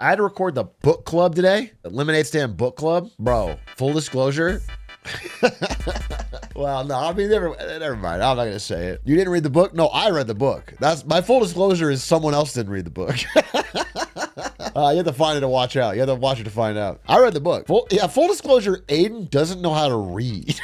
I had to record the book club today, the Lemonade Stand book club. Bro, full disclosure. Well, no, I mean, never mind. I'm not going to say it. You didn't read the book? No, I read the book. That's my full disclosure is someone else didn't read the book. You have to find it to watch out. You have to watch it to find out. I read the book. Full disclosure, Aiden doesn't know how to read.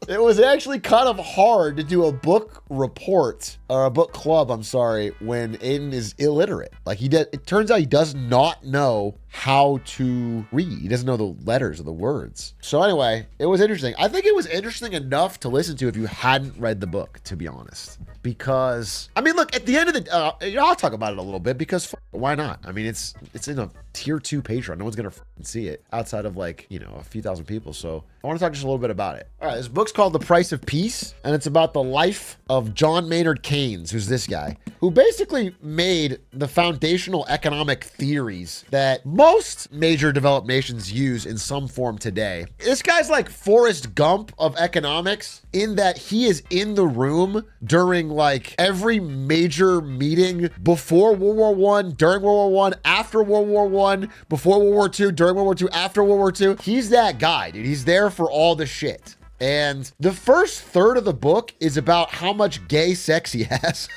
It was actually kind of hard to do a book report or a book club, I'm sorry, when Aiden is illiterate. Like it turns out he does not know how to read. He doesn't know the letters or the words. So anyway, it was interesting. I think it was interesting enough to listen to if you hadn't read the book, to be honest. Because, I mean, look, at the end of the, I'll talk about it a little bit because why not? I mean, it's in a tier 2 Patreon. No one's going to see it outside of like, a few thousand people. So I want to talk just a little bit about it. All right, this book's called The Price of Peace, and it's about the life of John Maynard Keynes, who's this guy, who basically made the foundational economic theories that most major developed nations use in some form today. This guy's like Forrest Gump of economics in that he is in the room during like every major meeting before World War I, during World War I, after World War I, before World War II, during World War II, after World War II. He's that guy, dude. He's there for all the shit. And the first third of the book is about how much gay sex he has.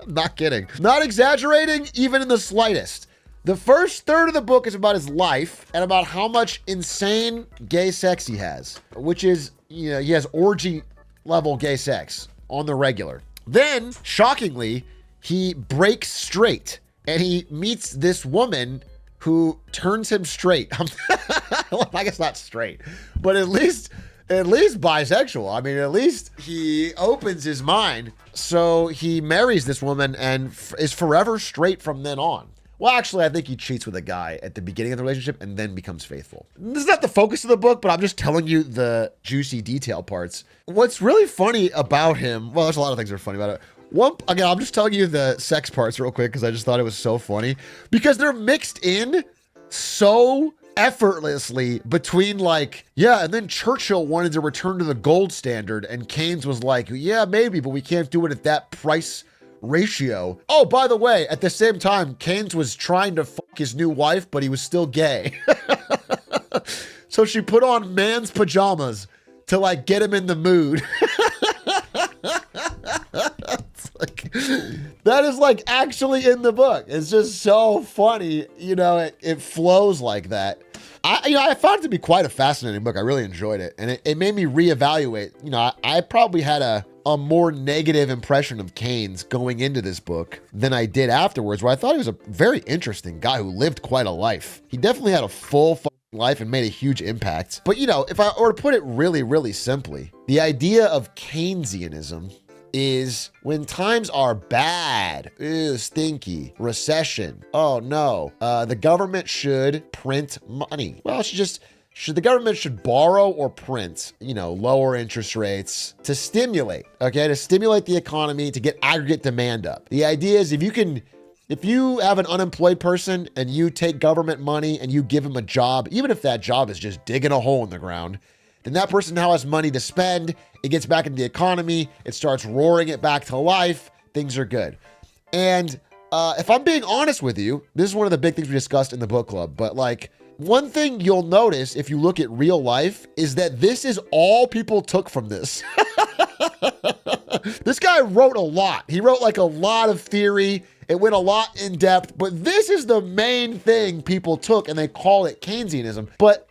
Not kidding. Not exaggerating, even in the slightest. The first third of the book is about his life and about how much insane gay sex he has, which is, he has orgy level gay sex on the regular. Then, shockingly, he breaks straight and he meets this woman who turns him straight. Well, I guess not straight, but at least bisexual. I mean, at least he opens his mind. So he marries this woman and is forever straight from then on. Well, actually, I think he cheats with a guy at the beginning of the relationship and then becomes faithful. This is not the focus of the book, but I'm just telling you the juicy detail parts. What's really funny about him, well, there's a lot of things that are funny about it. Again, I'm just telling you the sex parts real quick because I just thought it was so funny. Because they're mixed in so effortlessly between like, yeah, and then Churchill wanted to return to the gold standard and Keynes was like, yeah, maybe, but we can't do it at that price ratio. Oh, by the way, at the same time, Keynes was trying to fuck his new wife, but he was still gay. So she put on man's pajamas to like get him in the mood. That is like actually in the book. It's just so funny. It flows like that. I found it to be quite a fascinating book. I really enjoyed it. And it made me reevaluate. I probably had a more negative impression of Keynes going into this book than I did afterwards, where I thought he was a very interesting guy who lived quite a life. He definitely had a full life and made a huge impact. But, if I were to put it really, really simply, the idea of Keynesianism is when times are bad, stinky, recession, oh no, the government should print money. Well, the government should borrow or print, lower interest rates to stimulate the economy, to get aggregate demand up. The idea is if you have an unemployed person and you take government money and you give him a job, even if that job is just digging a hole in the ground, then that person now has money to spend. It gets back into the economy. It starts roaring it back to life. Things are good. And if I'm being honest with you, this is one of the big things we discussed in the book club, but like one thing you'll notice if you look at real life is that this is all people took from this. This guy wrote a lot. He wrote like a lot of theory. It went a lot in depth, but this is the main thing people took and they call it Keynesianism. But,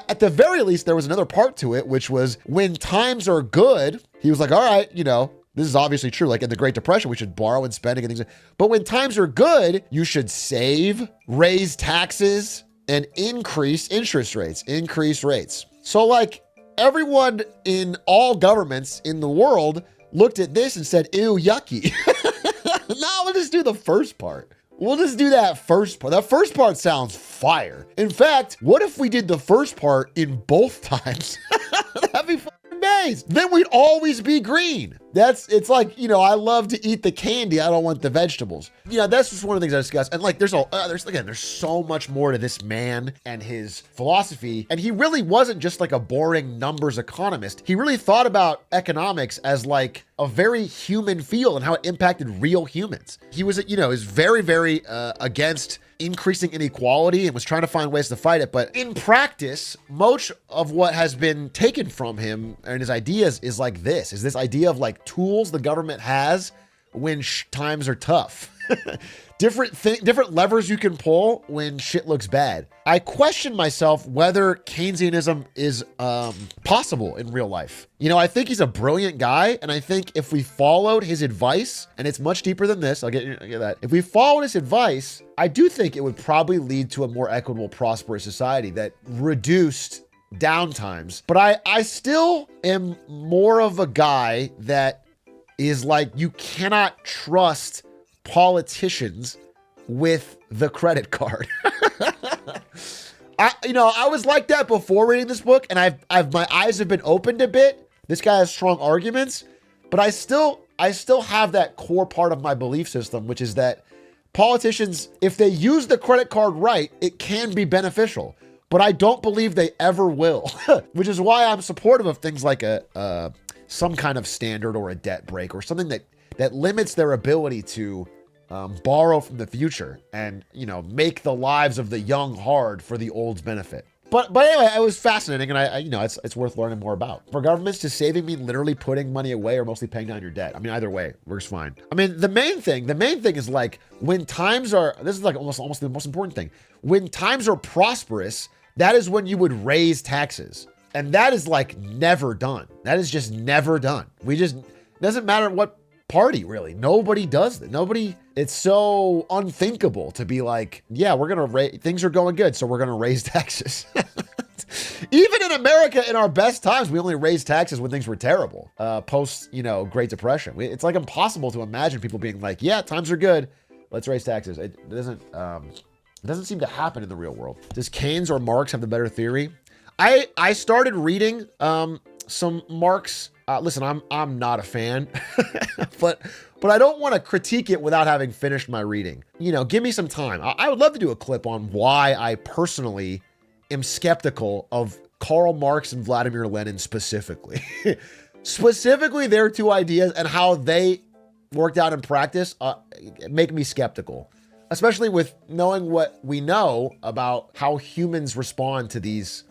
at the very least, there was another part to it, which was when times are good, he was like, all right, this is obviously true. Like in the Great Depression, we should borrow and spending and things. But when times are good, you should save, raise taxes, and increase interest rates, increase rates. So like everyone in all governments in the world looked at this and said, ew, yucky. No, we'll just do the first part. We'll just do that first part. That first part sounds fire. In fact, what if we did the first part in both times? That'd be fucking nice. Then we'd always be green. It's like, I love to eat the candy. I don't want the vegetables. That's just one of the things I discussed. And like, there's so much more to this man and his philosophy. And he really wasn't just like a boring numbers economist. He really thought about economics as like a very human field and how it impacted real humans. He was, is very, very against increasing inequality and was trying to find ways to fight it. But in practice, much of what has been taken from him and his ideas is this idea of like tools the government has when times are tough. Different levers you can pull when shit looks bad. I question myself whether Keynesianism is possible in real life. I think he's a brilliant guy, and I think if we followed his advice, and it's much deeper than this, I'll get that. If we followed his advice, I do think it would probably lead to a more equitable, prosperous society that reduced downtimes. But I still am more of a guy that is like, you cannot trust politicians with the credit card. I was like that before reading this book, and I've my eyes have been opened a bit. This guy has strong arguments, but I still have that core part of my belief system, which is that politicians, if they use the credit card right, it can be beneficial. But I don't believe they ever will, which is why I'm supportive of things like some kind of standard or a debt break or something that limits their ability to borrow from the future and, make the lives of the young hard for the old's benefit. But anyway, it was fascinating, and it's worth learning more about. For governments to saving mean literally putting money away or mostly paying down your debt. I mean, either way works fine. I mean, the main thing is like when times are, this is like almost the most important thing. When times are prosperous, that is when you would raise taxes. And that is like never done. That is just never done. It doesn't matter what party, really. Nobody does that. It's so unthinkable to be like, yeah, things are going good, so we're going to raise taxes. Even in America, in our best times, we only raised taxes when things were terrible, post, Great Depression. It's like impossible to imagine people being like, yeah, times are good, let's raise taxes. It doesn't seem to happen in the real world. Does Keynes or Marx have the better theory? I started reading some Marx. Listen, I'm not a fan, but I don't want to critique it without having finished my reading. Give me some time. I would love to do a clip on why I personally am skeptical of Karl Marx and Vladimir Lenin specifically. Specifically, their two ideas and how they worked out in practice make me skeptical, especially with knowing what we know about how humans respond to these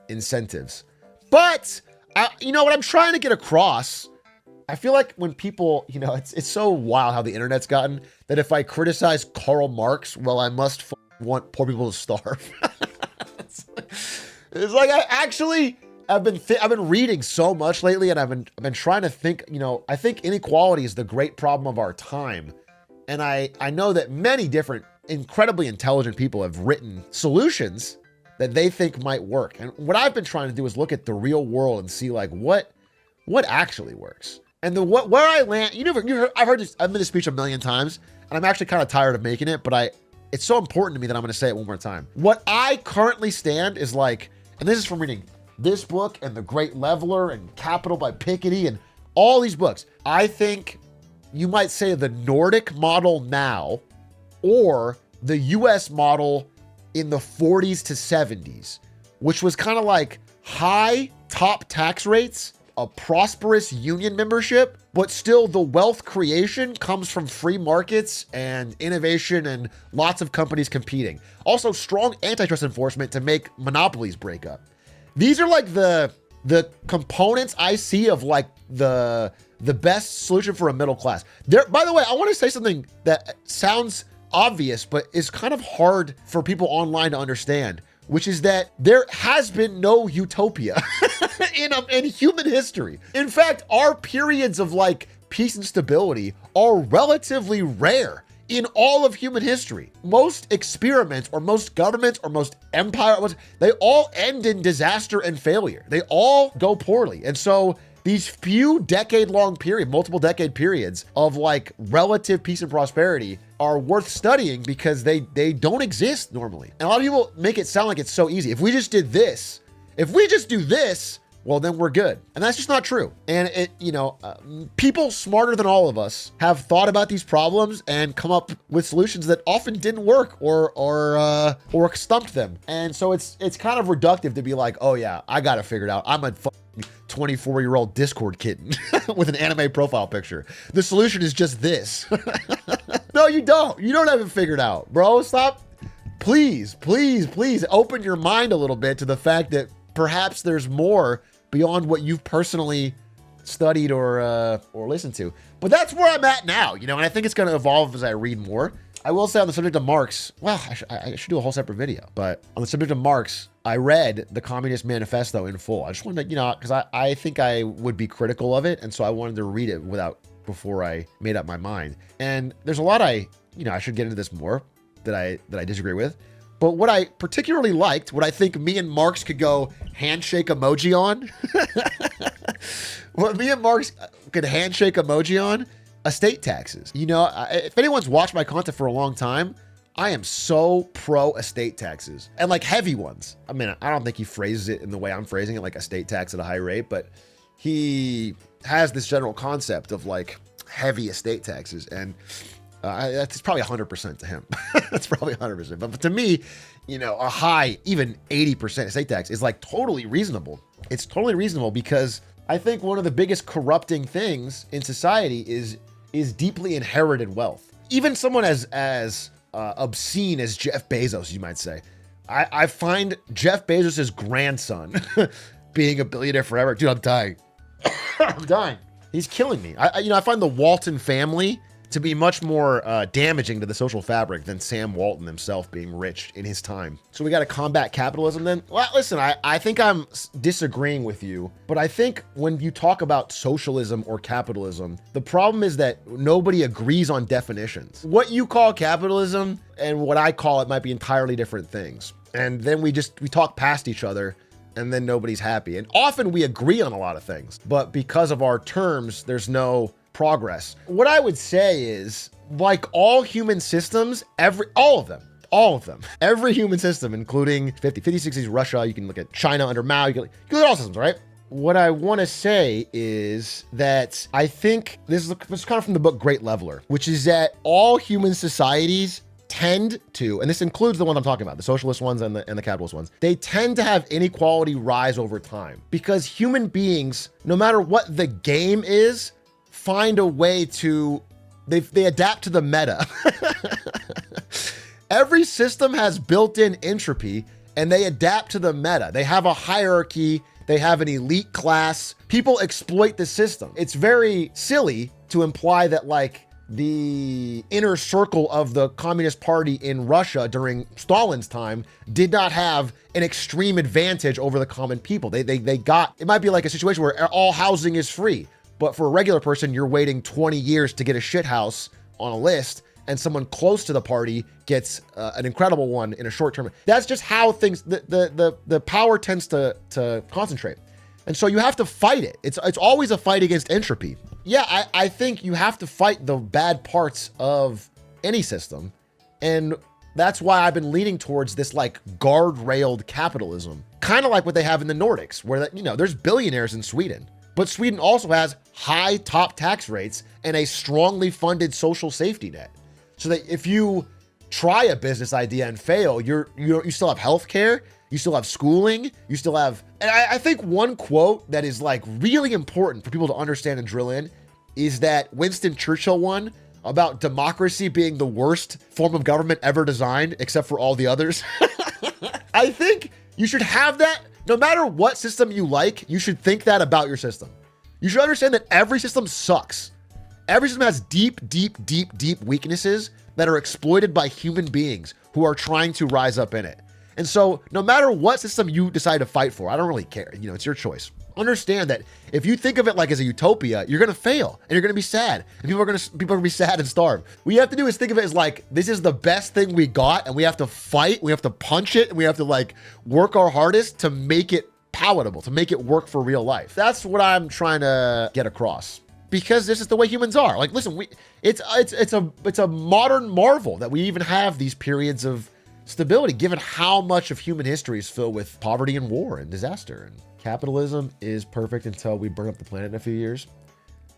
incentives. But what I'm trying to get across, I feel like when people, it's so wild how the internet's gotten that if I criticize Karl Marx, well, I must want poor people to starve. It's like I've been reading so much lately, and I've been trying to think. I think inequality is the great problem of our time, and I know that many different incredibly intelligent people have written solutions that they think might work. And what I've been trying to do is look at the real world and see like what actually works. And where I land, I've heard this, I've made this speech a million times, and I'm actually kind of tired of making it, but it's so important to me that I'm going to say it one more time. What I currently stand is like, and this is from reading this book and The Great Leveler and Capital by Piketty and all these books. I think you might say the Nordic model now, or the US model in the 40s to 70s, which was kind of like high top tax rates, a prosperous union membership, but still the wealth creation comes from free markets and innovation and lots of companies competing. Also strong antitrust enforcement to make monopolies break up. These are like the components I see of like the best solution for a middle class. By the way, I want to say something that sounds obvious, but is kind of hard for people online to understand, which is that there has been no utopia in human history. In fact, our periods of like peace and stability are relatively rare in all of human history. Most experiments or most governments or most empires, they all end in disaster and failure. They all go poorly. And so these few multiple decade periods of like relative peace and prosperity are worth studying because they don't exist normally. And a lot of people make it sound like it's so easy. If we just do this, well, then we're good. And that's just not true. And people smarter than all of us have thought about these problems and come up with solutions that often didn't work or stumped them. And so it's kind of reductive to be like, oh yeah, I got it figured out. I'm a 24-year-old Discord kitten with an anime profile picture. The solution is just this. No, you don't. You don't have it figured out, bro. Stop. Please open your mind a little bit to the fact that perhaps there's more beyond what you've personally studied or listened to. But that's where I'm at now, and I think it's going to evolve as I read more. I will say on the subject of Marx, well, I should do a whole separate video, but on the subject of Marx, I read the Communist Manifesto in full. I just wanted to, because I think I would be critical of it, and so I wanted to read it before I made up my mind. And there's a lot I should get into this more that I disagree with. But what I particularly liked, what I think me and Marx could go handshake emoji on, what me and Marx could handshake emoji on, estate taxes. If anyone's watched my content for a long time, I am so pro estate taxes, and like heavy ones. I mean, I don't think he phrases it in the way I'm phrasing it, like estate tax at a high rate, but he has this general concept of like heavy estate taxes, and that's probably 100% to him. That's probably 100%. But to me, a high, even 80% estate tax is like totally reasonable. It's totally reasonable because I think one of the biggest corrupting things in society is deeply inherited wealth. Even someone as obscene as Jeff Bezos, you might say. I find Jeff Bezos' grandson being a billionaire forever. Dude, I'm dying. I'm dying. He's killing me. I find the Walton family to be much more damaging to the social fabric than Sam Walton himself being rich in his time. So we got to combat capitalism then? Well, listen, I think I'm disagreeing with you, but I think when you talk about socialism or capitalism, the problem is that nobody agrees on definitions. What you call capitalism and what I call it might be entirely different things. And then we talk past each other, and then nobody's happy. And often we agree on a lot of things, but because of our terms, there's no progress. What I would say is, like all human systems, all of them, every human system, including 50s, 60s, Russia, you can look at China under Mao, you can look at all systems, right? What I want to say is that I think this is kind of from the book Great Leveler, which is that all human societies tend to, and this includes the ones I'm talking about, the socialist ones and the capitalist ones, they tend to have inequality rise over time because human beings, no matter what the game is, find a way to, they adapt to the meta. Every system has built-in entropy and they adapt to the meta. They have a hierarchy, they have an elite class. People exploit the system. It's very silly to imply that like the inner circle of the Communist Party in Russia during Stalin's time did not have an extreme advantage over the common people. They got, it might be like a situation where all housing is free, but for a regular person, you're waiting 20 years to get a shit house on a list, and someone close to the party gets an incredible one in a short term. That's just how things, the power tends to concentrate. And so you have to fight it. It's always a fight against entropy. Yeah, I think you have to fight the bad parts of any system. And that's why I've been leaning towards this like guardrailed capitalism, kind of like what they have in the Nordics, where there's billionaires in Sweden. But Sweden also has high top tax rates and a strongly funded social safety net. So that if you try a business idea and fail, you still have healthcare, you still have schooling, you still have, and I think one quote that is like really important for people to understand and drill in is that Winston Churchill one about democracy being the worst form of government ever designed, except for all the others. I think you should have that. No matter what system you like, you should think that about your system. You should understand that every system sucks. Every system has deep weaknesses that are exploited by human beings who are trying to rise up in it. And so no matter what system you decide to fight for, I don't really care. It's your choice. Understand that if you think of it like as a utopia, you're going to fail and you're going to be sad and people are going to be sad and starve. What you have to do is think of it as like, this is the best thing we got and we have to fight, we have to punch it, and we have to like work our hardest to make it palatable, to make it work for real life. That's what I'm trying to get across, because this is the way humans are. Like, listen, it's a modern marvel that we even have these periods of stability, given how much of human history is filled with poverty and war and disaster. And capitalism is perfect until we burn up the planet in a few years.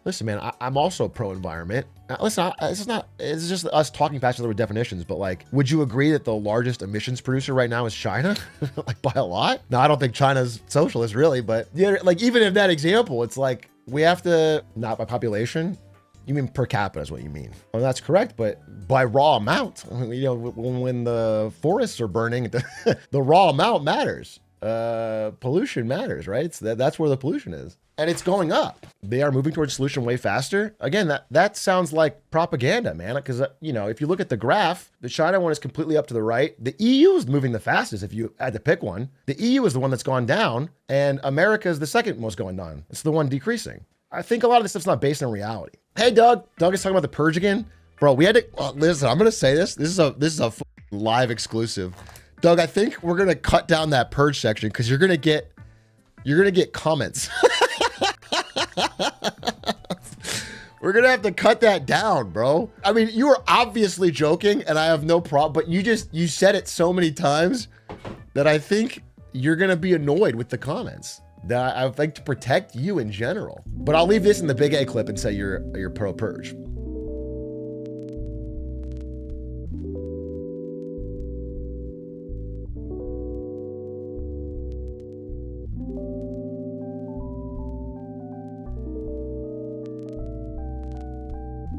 Listen, man, I'm also pro-environment. Listen, it's just us talking past each other with definitions, but like, would you agree that the largest emissions producer right now is China? Like by a lot? No, I don't think China's socialist really, but yeah, like even in that example, it's like, we have to, not by population, you mean per capita is what you mean. Well, that's correct, but by raw amount, you know, when the forests are burning, the raw amount matters. Pollution matters, right? So that's where the pollution is. And it's going up. They are moving towards a solution way faster. Again, that sounds like propaganda, man. Because, you know, if you look at the graph, the China one is completely up to the right. The EU is moving the fastest if you had to pick one. The EU is the one that's gone down, and America is the second most going down. It's the one decreasing. I think a lot of this stuff's not based on reality. Hey, Doug. Doug is talking about the purge again. Bro, we had to, listen, I'm going to say this. This is a live exclusive. Doug, I think we're going to cut down that purge section because you're going to get comments. We're going to have to cut that down, bro. I mean, you were obviously joking and I have no problem, but you said it so many times that I think you're going to be annoyed with the comments. That I would like to protect you in general. But I'll leave this in the Big A clip and say you're pro purge.